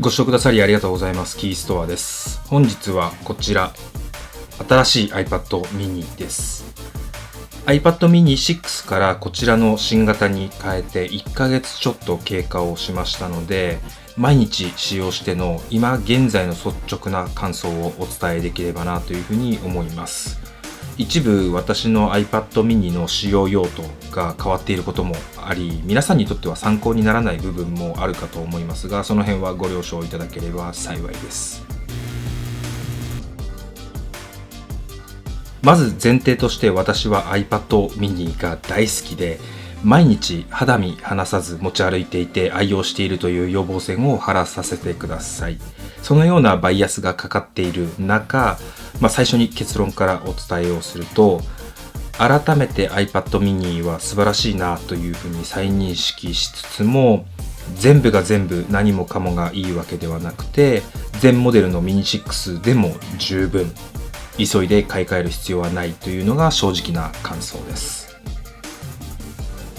ご視聴くださりありがとうございます。キーストアです。本日はこちら、新しい iPad mini です。iPad mini 6からこちらの新型に変えて1ヶ月ちょっと経過をしましたので、毎日使用しての今現在の率直な感想をお伝えできればなというふうに思います。一部私の iPad mini の使用用途が変わっていることもあり、皆さんにとっては参考にならない部分もあるかと思いますが、その辺はご了承いただければ幸いです。まず前提として私は iPad mini が大好きで、毎日肌身離さず持ち歩いていて愛用しているという要望線を張らさせてください。そのようなバイアスがかかっている中、最初に結論からお伝えをすると、改めて iPad mini は素晴らしいなというふうに再認識しつつも、全部が全部何もかもがいいわけではなくて、前モデルのミニ6でも十分急いで買い替える必要はないというのが正直な感想です。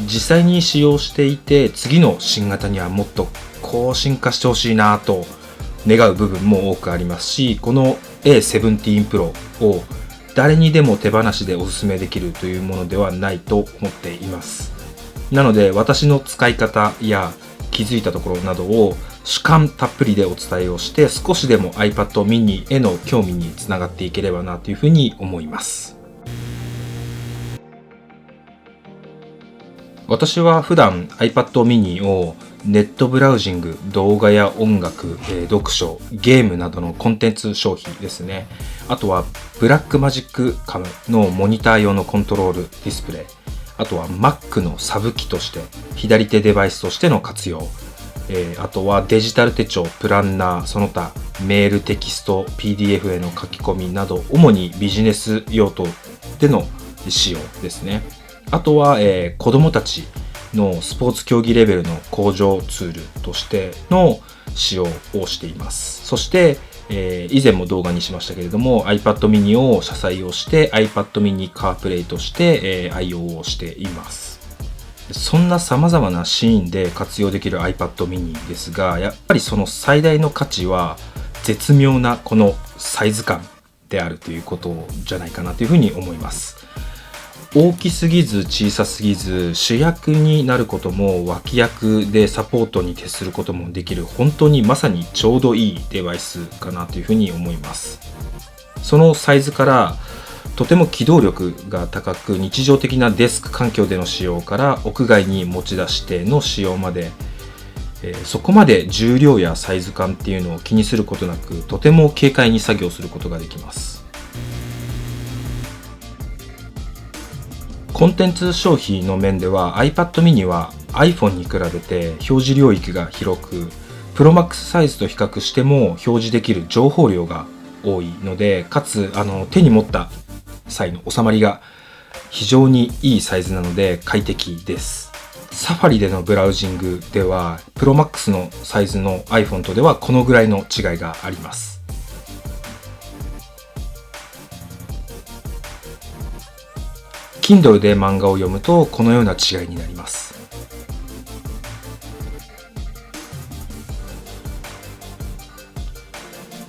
実際に使用していて、次の新型にはもっとこう進化してほしいなと願う部分も多くありますし、この A17 Pro を誰にでも手放しでおすすめできるというものではないと思っています。なので私の使い方や気づいたところなどを主観たっぷりでお伝えをして、少しでも iPad mini への興味につながっていければなというふうに思います。私は普段 iPad mini をネットブラウジング、動画や音楽、読書、ゲームなどのコンテンツ消費ですね。あとはブラックマジックカムのモニター用のコントロールディスプレイ。あとは Mac のサブ機として、左手デバイスとしての活用。あとはデジタル手帳、プランナー、その他メール、テキスト、PDF への書き込みなど、主にビジネス用途での使用ですね。あとは、子どもたちのスポーツ競技レベルの向上ツールとしての使用をしています。そして、以前も動画にしましたけれども iPad mini を車載をして iPad mini CarPlay として、愛用をしています。そんな様々なシーンで活用できる iPad mini ですが、やっぱりその最大の価値は絶妙なこのサイズ感であるということじゃないかなというふうに思います。大きすぎず小さすぎず、主役になることも脇役でサポートに徹することもできる、本当にまさにちょうどいいデバイスかなというふうに思います。そのサイズからとても機動力が高く、日常的なデスク環境での使用から屋外に持ち出しての使用まで、そこまで重量やサイズ感っていうのを気にすることなく、とても軽快に作業することができます。コンテンツ消費の面では iPad mini は iPhone に比べて表示領域が広く、Pro Max サイズと比較しても表示できる情報量が多いので、かつ手に持った際の収まりが非常にいいサイズなので快適です。サファリでのブラウジングでは Pro Max のサイズの iPhone とではこのぐらいの違いがあります。Kindle で漫画を読むとこのような違いになります。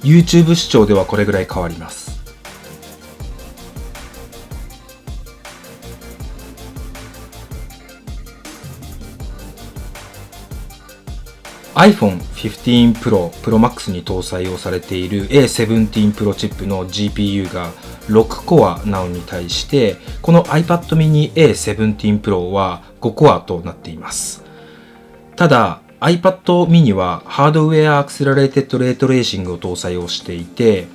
YouTube 視聴ではこれぐらい変わります。iPhone 15 Pro Pro Max に搭載をされている A17 Pro チップの GPU が6コアなのに対して、この iPad mini A17 Pro は5コアとなっています。ただ iPad mini はハードウェアアクセラレーテッドレートレーシングを搭載をしていて、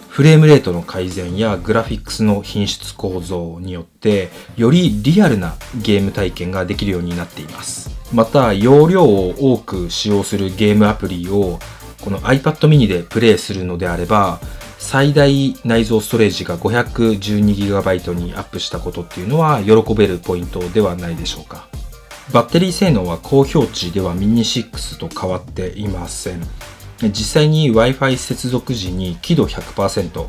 フレームレートの改善やグラフィックスの品質向上によってよりリアルなゲーム体験ができるようになっています。また容量を多く使用するゲームアプリをこの iPad mini でプレイするのであれば、最大内蔵ストレージが 512GB にアップしたことっていうのは喜べるポイントではないでしょうか。バッテリー性能は高表値ではミニ6と変わっていません。実際に Wi-Fi 接続時に輝度 100%、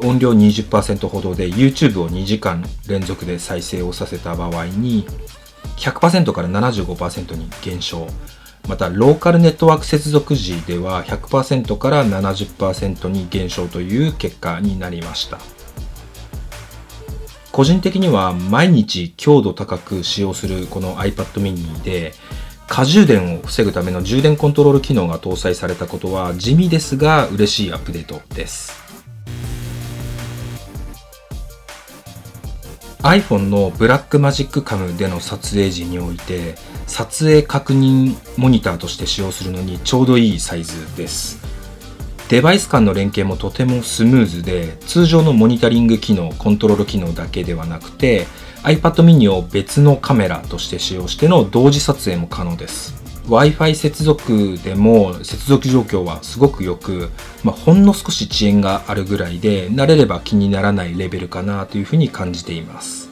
音量 20% ほどで YouTube を2時間連続で再生をさせた場合に 100% から 75% に減少。またローカルネットワーク接続時では 100% から 70% に減少という結果になりました。個人的には毎日強度高く使用するこの iPad mini で過充電を防ぐための充電コントロール機能が搭載されたことは地味ですが嬉しいアップデートです。iPhone のブラックマジックカムでの撮影時において撮影確認モニターとして使用するのにちょうどいいサイズです。デバイス間の連携もとてもスムーズで、通常のモニタリング機能、コントロール機能だけではなくて iPad mini を別のカメラとして使用しての同時撮影も可能です。Wi-Fi 接続でも接続状況はすごく良く、ほんの少し遅延があるぐらいで慣れれば気にならないレベルかなというふうに感じています。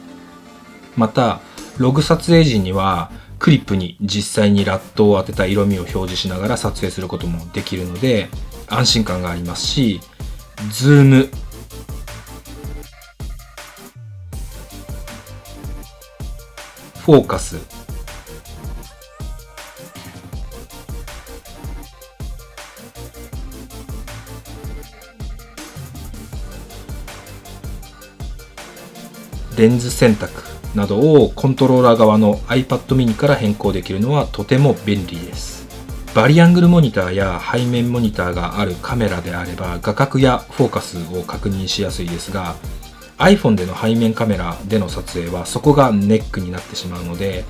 またログ撮影時にはクリップに実際にラットを当てた色味を表示しながら撮影することもできるので安心感がありますし、ズーム、フォーカス、レンズ選択などをコントローラー側の iPad mini から変更できるのはとても便利です。バリアングルモニターや背面モニターがあるカメラであれば画角やフォーカスを確認しやすいですが、 iPhone での背面カメラでの撮影はそこがネックになってしまうので、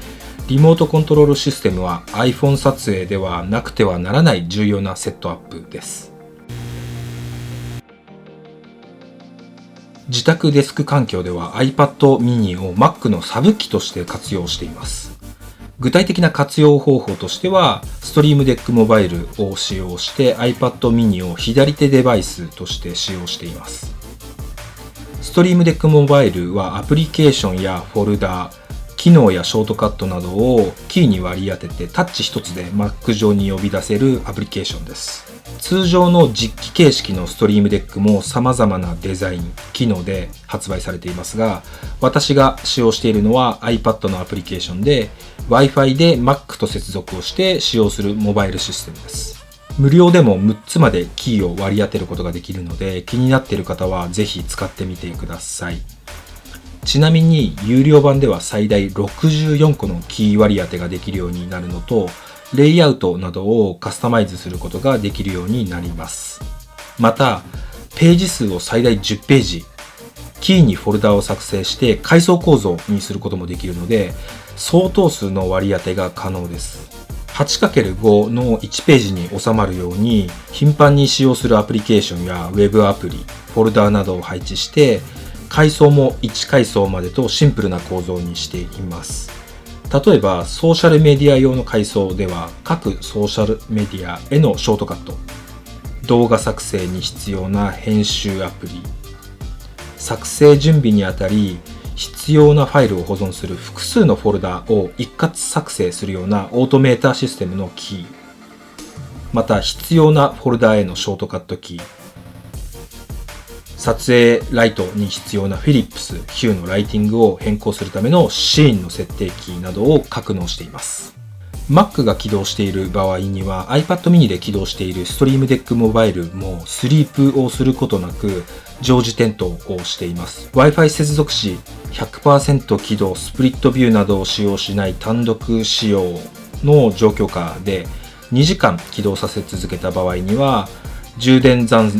リモートコントロールシステムは iPhone 撮影ではなくてはならない重要なセットアップです。自宅デスク環境では iPad mini を Mac のサブ機として活用しています。具体的な活用方法としては、ストリームデックモバイルを使用して iPad mini を左手デバイスとして使用しています。ストリームデックモバイルはアプリケーションやフォルダ、機能やショートカットなどをキーに割り当ててタッチ一つで Mac 上に呼び出せるアプリケーションです。通常の実機形式のストリームデックも様々なデザイン、機能で発売されていますが、私が使用しているのは iPad のアプリケーションで Wi-Fi で Mac と接続をして使用するモバイルシステムです。無料でも6つまでキーを割り当てることができるので、気になっている方はぜひ使ってみてください。ちなみに有料版では最大64個のキー割り当てができるようになるのと、レイアウトなどをカスタマイズすることができるようになります。また、ページ数を最大10ページ、キーにフォルダを作成して階層構造にすることもできるので、相当数の割り当てが可能です。8×5 の1ページに収まるように頻繁に使用するアプリケーションやウェブアプリ、フォルダなどを配置して、階層も1階層までとシンプルな構造にしています。例えばソーシャルメディア用の階層では各ソーシャルメディアへのショートカット、動画作成に必要な編集アプリ、作成準備にあたり必要なファイルを保存する複数のフォルダを一括作成するようなオートメーターシステムのキー、また必要なフォルダへのショートカットキー、撮影ライトに必要なフィリップス、ヒューのライティングを変更するためのシーンの設定キーなどを格納しています。Mac が起動している場合には iPad mini で起動しているストリームデックモバイルもスリープをすることなく常時点灯をしています。Wi-Fi 接続時 100% 起動、スプリットビューなどを使用しない単独使用の状況下で2時間起動させ続けた場合には充電残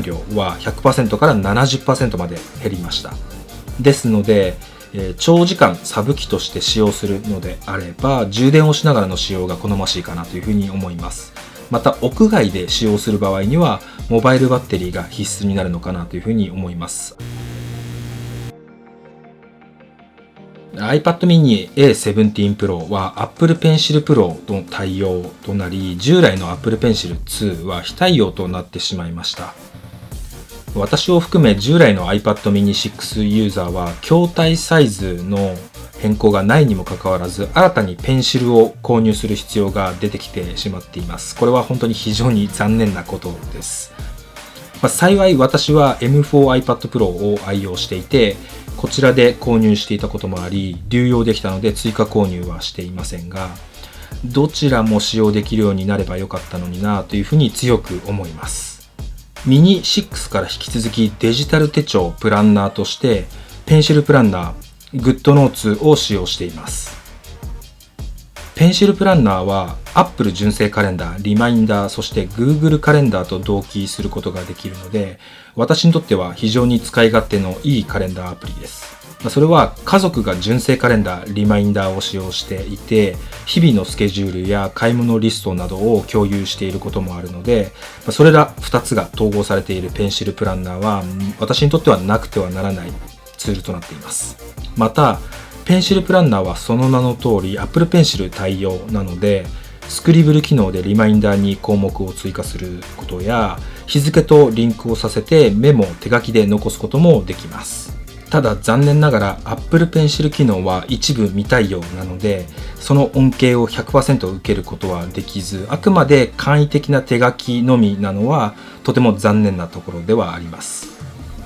量は 100% から 70% まで減りました。ですので、長時間サブ機として使用するのであれば充電をしながらの使用が好ましいかなというふうに思います。また屋外で使用する場合にはモバイルバッテリーが必須になるのかなというふうに思います。iPad mini A17 Pro は Apple Pencil Pro の対応となり、従来の Apple Pencil 2は非対応となってしまいました。私を含め従来の iPad mini 6ユーザーは筐体サイズの変更がないにもかかわらず新たにペンシルを購入する必要が出てきてしまっています。これは本当に非常に残念なことです。幸い私は M4 iPad Pro を愛用していて、こちらで購入していたこともあり流用できたので追加購入はしていませんが、どちらも使用できるようになればよかったのになというふうに強く思います。ミニ6から引き続きデジタル手帳プランナーとしてペンシルプランナー、グッドノーツを使用しています。ペンシルプランナーは Apple 純正カレンダー、リマインダー、そして Google カレンダーと同期することができるので、私にとっては非常に使い勝手のいいカレンダーアプリです。それは家族が純正カレンダー、リマインダーを使用していて、日々のスケジュールや買い物リストなどを共有していることもあるので、それら2つが統合されているペンシルプランナーは私にとってはなくてはならないツールとなっています。また、ペンシルプランナーはその名の通り Apple Pencil 対応なので、スクリブル機能でリマインダーに項目を追加することや、日付とリンクをさせてメモを手書きで残すこともできます。ただ残念ながら Apple Pencil 機能は一部未対応なので、その恩恵を 100% 受けることはできず、あくまで簡易的な手書きのみなのはとても残念なところではあります。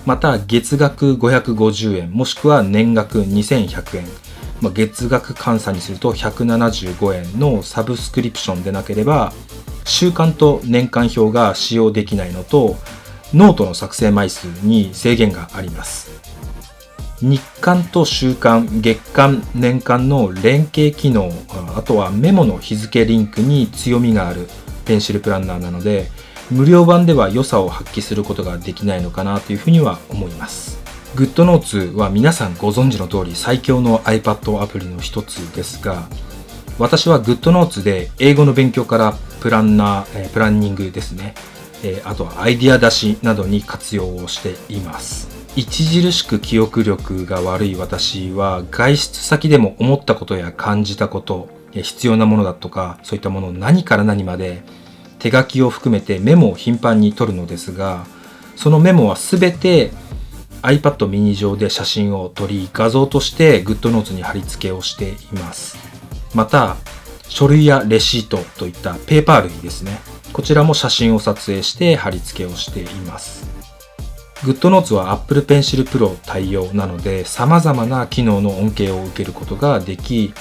また月額550円もしくは年額2100円、月額換算にすると175円のサブスクリプションでなければ週間と年間表が使用できないのと、ノートの作成枚数に制限があります。日間と週間、月間、年間の連携機能、あとはメモの日付リンクに強みがあるペンシルプランナーなので、無料版では良さを発揮することができないのかなというふうには思います。グッドノーツは皆さんご存知の通り最強の iPad アプリの一つですが、私はグッドノーツで英語の勉強からプランニングですね、あとはアイディア出しなどに活用をしています。著しく記憶力が悪い私は外出先でも思ったことや感じたこと、必要なものだとかそういったものを何から何まで手書きを含めてメモを頻繁に取るのですが、そのメモはすべて iPad mini 上で写真を撮り、画像として GoodNotes に貼り付けをしています。また、書類やレシートといったペーパー類ですね。こちらも写真を撮影して貼り付けをしています。GoodNotes は Apple Pencil Pro 対応なので、様々な機能の恩恵を受けることができ、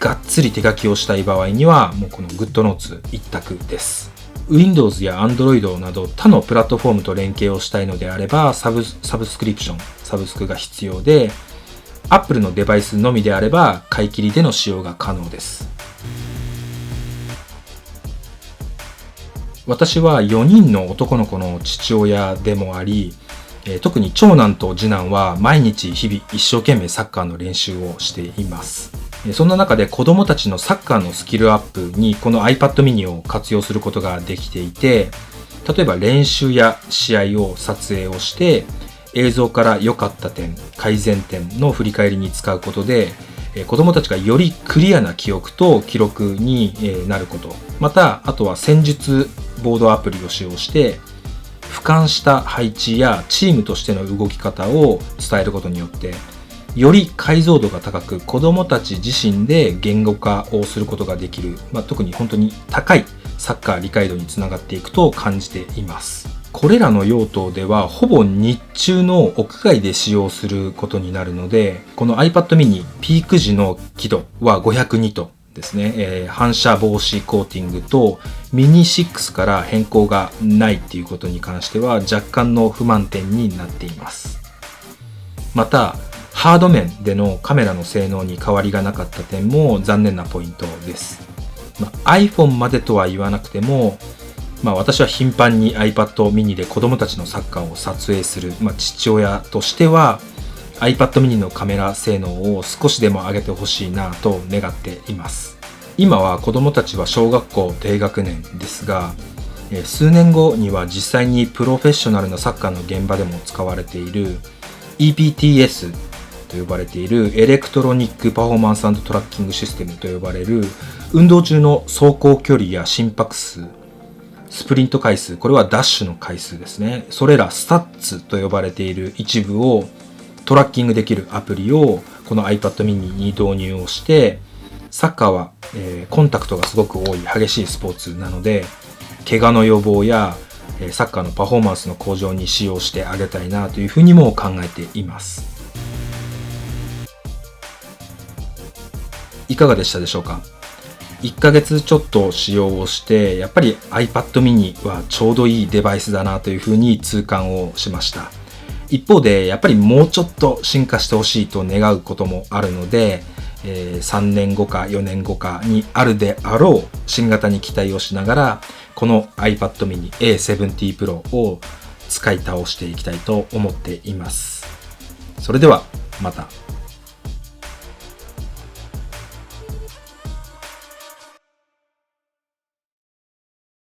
がっつり手書きをしたい場合にはもうこの GoodNotes 一択です。Windows や Android など他のプラットフォームと連携をしたいのであればサブスクが必要で、 Apple のデバイスのみであれば買い切りでの使用が可能です。私は4人の男の子の父親でもあり、特に長男と次男は毎日日々一生懸命サッカーの練習をしています。そんな中で子供たちのサッカーのスキルアップにこの iPad mini を活用することができていて、例えば練習や試合を撮影をして映像から良かった点、改善点の振り返りに使うことで、子供たちがよりクリアな記憶と記録になること、またあとは戦術ボードアプリを使用して俯瞰した配置やチームとしての動き方を伝えることによってより解像度が高く子どもたち自身で言語化をすることができる、特に本当に高いサッカー理解度につながっていくと感じています。これらの用途ではほぼ日中の屋外で使用することになるので、この iPad mini ピーク時の輝度は500ニトですね、反射防止コーティングとミニ6から変更がないっていうことに関しては若干の不満点になっています。またハード面でのカメラの性能に変わりがなかった点も残念なポイントです。iPhone までとは言わなくても、私は頻繁に iPad mini で子供たちのサッカーを撮影する、父親としては iPad mini のカメラ性能を少しでも上げてほしいなと願っています。今は子供たちは小学校低学年ですが、数年後には実際にプロフェッショナルなサッカーの現場でも使われている EPTSと呼ばれているエレクトロニックパフォーマンス&トラッキングシステムと呼ばれる運動中の走行距離や心拍数、スプリント回数、これはダッシュの回数ですね、それらスタッツと呼ばれている一部をトラッキングできるアプリをこの iPad mini に導入をして、サッカーは、コンタクトがすごく多い激しいスポーツなので怪我の予防やサッカーのパフォーマンスの向上に使用してあげたいなというふうにも考えています。いかがでしたでしょうか。1ヶ月ちょっと使用をして、やっぱり iPad mini はちょうどいいデバイスだなというふうに痛感をしました。一方で、やっぱりもうちょっと進化してほしいと願うこともあるので、3年後か4年後かにあるであろう新型に期待をしながら、この iPad mini A70 Pro を使い倒していきたいと思っています。それではまた。